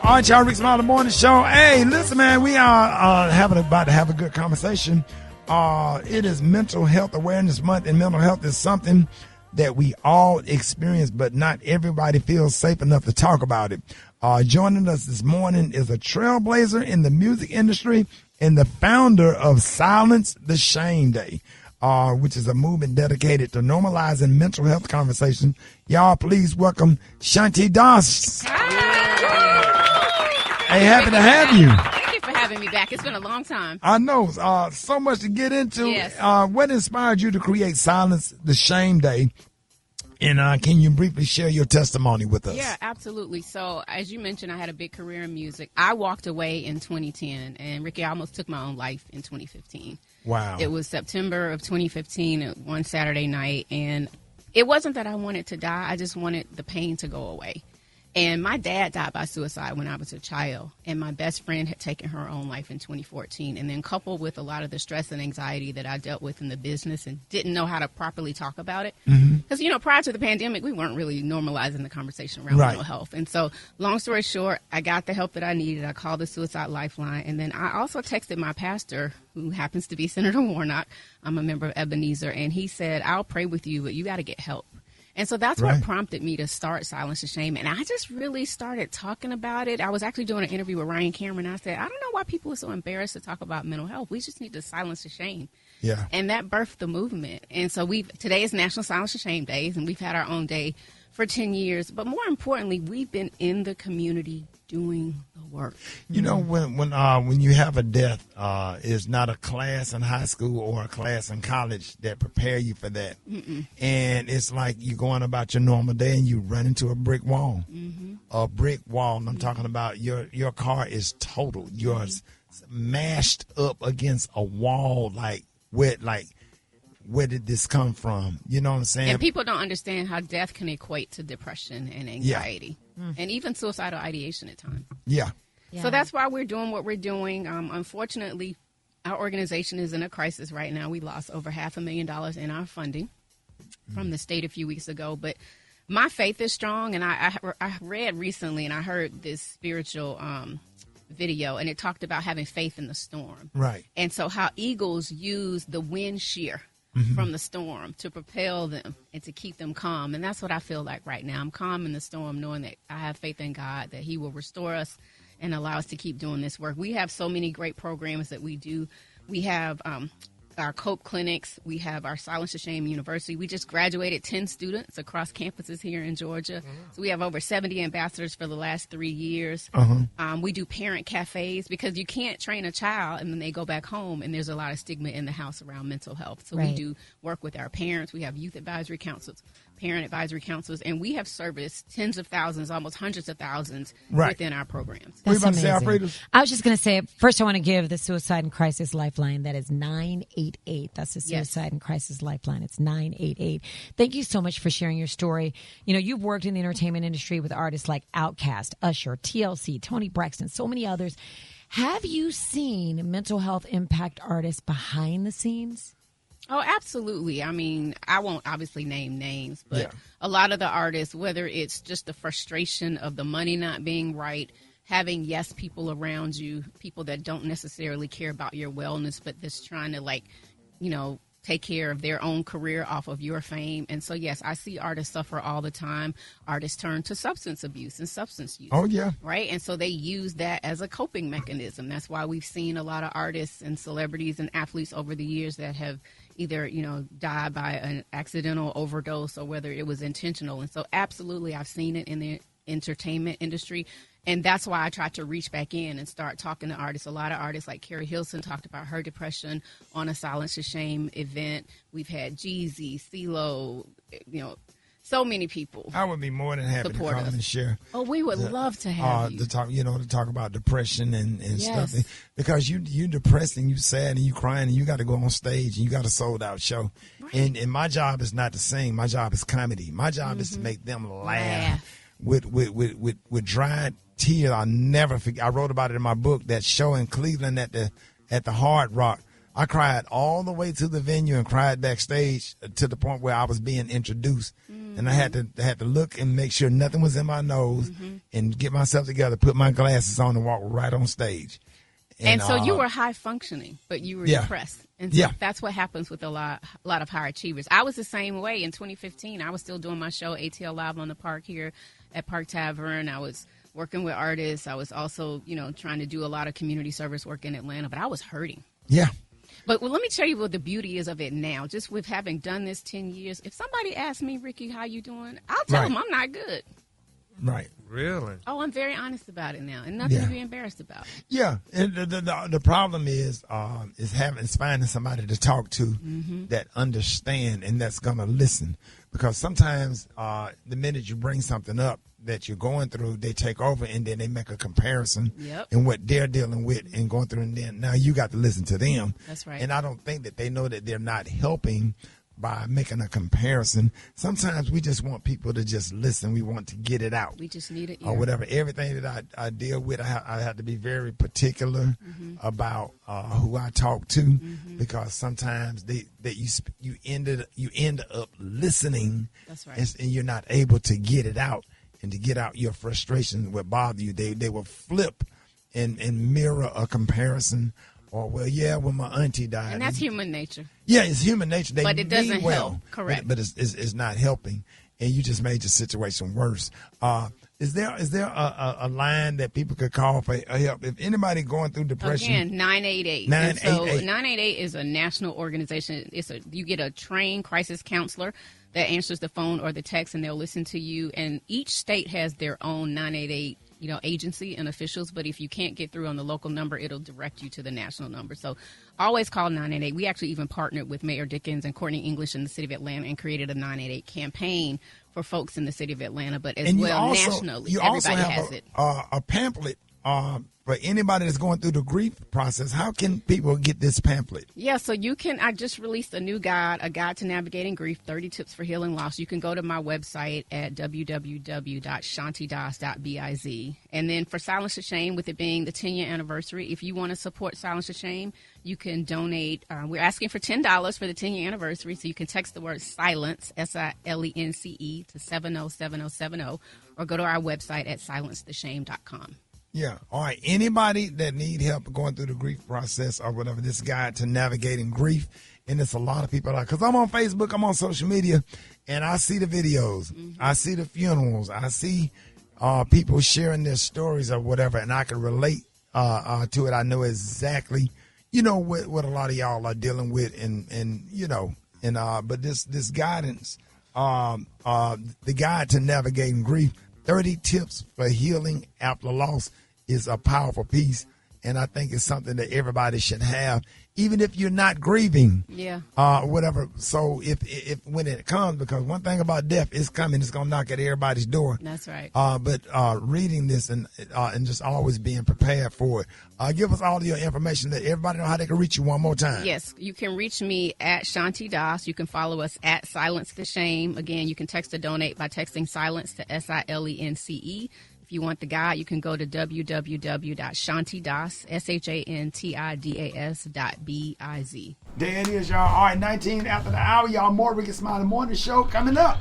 All right, y'all, Rick Smiley Morning Show. Hey, listen, man, we are about to have a good conversation. It is Mental Health Awareness Month, and mental health is something that we all experience, but not everybody feels safe enough to talk about it. Joining us this morning is a trailblazer in the music industry and the founder of Silence the Shame Day, which is a movement dedicated to normalizing mental health conversation. Y'all, please welcome Shanti Das. Hey, happy to have you. Thank you for having me back. It's been a long time. I know. So much to get into. Yes. What inspired you to create Silence the Shame Day? And can you briefly share your testimony with us? Yeah, absolutely. So, as you mentioned, I had a big career in music. I walked away in 2010, and Rickey, I almost took my own life in 2015. Wow. It was September of 2015, one Saturday night, and it wasn't that I wanted to die. I just wanted the pain to go away. And my dad died by suicide when I was a child, and my best friend had taken her own life in 2014. And then coupled with a lot of the stress and anxiety that I dealt with in the business and didn't know how to properly talk about it. Because, prior to the pandemic, we weren't really normalizing the conversation around mental health. And so, long story short, I got the help that I needed. I called the Suicide Lifeline. And then I also texted my pastor, who happens to be Senator Warnock. I'm a member of Ebenezer. And he said, I'll pray with you, but you got to get help. And so that's what prompted me to start Silence the Shame. And I just really started talking about it. I was actually doing an interview with Ryan Cameron. I said, I don't know why people are so embarrassed to talk about mental health. We just need to silence the shame. Yeah. And that birthed the movement. And so today is National Silence the Shame Days, and we've had our own day for 10 years. But more importantly, we've been in the community doing the work. You know, when you have a death, it's not a class in high school or a class in college that prepare you for that. And it's like you're going about your normal day and you run into a brick wall. A brick wall. And I'm talking about your car is totaled. You're mashed up against a wall. Where did this come from? You know what I'm saying? And people don't understand how death can equate to depression and anxiety. And even suicidal ideation at times. Yeah. So that's why we're doing what we're doing. Unfortunately, our organization is in a crisis right now. We lost over $500,000 in our funding from the state a few weeks ago. But my faith is strong. And I read recently and I heard this spiritual video, and it talked about having faith in the storm. Right. And so how eagles use the wind shear from the storm to propel them and to keep them calm. And that's what I feel like right now. I'm calm in the storm, knowing that I have faith in God, that he will restore us and allow us to keep doing this work. We have so many great programs that we do. We have our COPE clinics. We have our Silence the Shame University. We just graduated 10 students across campuses here in Georgia. So we have over 70 ambassadors for the last 3 years. We do parent cafes because you can't train a child and then they go back home and there's a lot of stigma in the house around mental health. So we do work with our parents. We have youth advisory councils, parent advisory councils, and we have serviced tens of thousands, almost hundreds of thousands within our programs. What are you about to say, Alfredo? I was just going to say, first I want to give the Suicide and Crisis Lifeline. That is 988. That's the Suicide and Crisis Lifeline. It's 988. Thank you so much for sharing your story. You know, you've worked in the entertainment industry with artists like Outkast, Usher, TLC, Toni Braxton, so many others. Have you seen mental health impact artists behind the scenes? Oh, absolutely. I mean, I won't obviously name names, but a lot of the artists, whether it's just the frustration of the money not being right, having yes people around you, people that don't necessarily care about your wellness, but just trying to take care of their own career off of your fame. And so, yes, I see artists suffer all the time. Artists turn to substance abuse and substance use. Oh, yeah. Right. And so they use that as a coping mechanism. That's why we've seen a lot of artists and celebrities and athletes over the years that have either, died by an accidental overdose or whether it was intentional. And so absolutely, I've seen it in the entertainment industry. And that's why I tried to reach back in and start talking to artists. A lot of artists like Carrie Hilson talked about her depression on a Silence the Shame event. We've had Jeezy, CeeLo, so many people. I would be more than happy to come and share. Oh, we would love to have you. To talk about depression and stuff. Because you depressed and you sad and you crying and you got to go on stage and you got a sold out show. Right. And my job is not to sing. My job is comedy. My job is to make them laugh. With dried tears. I'll never forget. I wrote about it in my book, that show in Cleveland at the Hard Rock. I cried all the way to the venue and cried backstage to the point where I was being introduced. And I had to look and make sure nothing was in my nose and get myself together, put my glasses on and walk right on stage. And so you were high functioning, but you were depressed. And so that's what happens with a lot of high achievers. I was the same way in 2015. I was still doing my show, ATL Live on the Park here at Park Tavern. I was working with artists. I was also, trying to do a lot of community service work in Atlanta, but I was hurting. Yeah. But let me tell you what the beauty is of it now. Just with having done this 10 years, if somebody asks me, Rickey, how you doing? I'll tell them I'm not good. Right. Really? Oh, I'm very honest about it now, and nothing to be embarrassed about. Yeah, and the problem is finding somebody to talk to that understand and that's gonna listen. Because sometimes the minute you bring something up that you're going through, they take over and then they make a comparison in what they're dealing with and going through, and then now you got to listen to them. That's right. And I don't think that they know that they're not helping by making a comparison. Sometimes we just want people to just listen. We want to get it out. We just need it. Or whatever. Everything that I deal with, I have to be very particular about who I talk to, because sometimes you end up listening. That's right. And you're not able to get it out and to get out your frustration, what bother you. They will flip and mirror a comparison. Or, when my auntie died. And that's human nature. Yeah, it's human nature. But it doesn't help. Correct. But it's not helping. And you just made your situation worse. Is there a line that people could call for help? If anybody going through depression. Again, 988. 988. So 988 is a national organization. You get a trained crisis counselor that answers the phone or the text, and they'll listen to you. And each state has their own 988 agency and officials, but if you can't get through on the local number, it'll direct you to the national number. So always call 988. We actually even partnered with Mayor Dickens and Courtney English in the city of Atlanta and created a 988 campaign for folks in the city of Atlanta, but nationally. Everybody has it. A pamphlet for anybody that's going through the grief process. How can people get this pamphlet? Yeah, so you can. I just released a new guide, a guide to navigating grief, 30 tips for healing loss. You can go to my website at www.shantidas.biz. And then for Silence the Shame, with it being the 10-year anniversary, if you want to support Silence the Shame, you can donate. We're asking for $10 for the 10-year anniversary, so you can text the word SILENCE, SILENCE, to 707070, or go to our website at silencetheshame.com. Yeah. All right. Anybody that need help going through the grief process or whatever, this guide to navigating grief, and it's a lot of people because I'm on Facebook, I'm on social media, and I see the videos, I see the funerals, I see people sharing their stories or whatever, and I can relate to it. I know exactly, what a lot of y'all are dealing with, but this guidance, the guide to navigating grief, 30 tips for healing after loss, is a powerful piece. And I think it's something that everybody should have, even if you're not grieving. Yeah. Whatever. So if when it comes, because one thing about death is coming, it's gonna knock at everybody's door. That's right. But reading this and just always being prepared for it. Give us all of your information, that everybody know how they can reach you one more time. Yes, you can reach me at Shanti Das. You can follow us at Silence the Shame. Again, you can text to donate by texting silence to SILENCE. If you want the guide, you can go to www.shantidas, SHANTIDAS.biz. There it is, y'all. All right, 19 after the hour, y'all. More Rickey Smiley Morning Show coming up.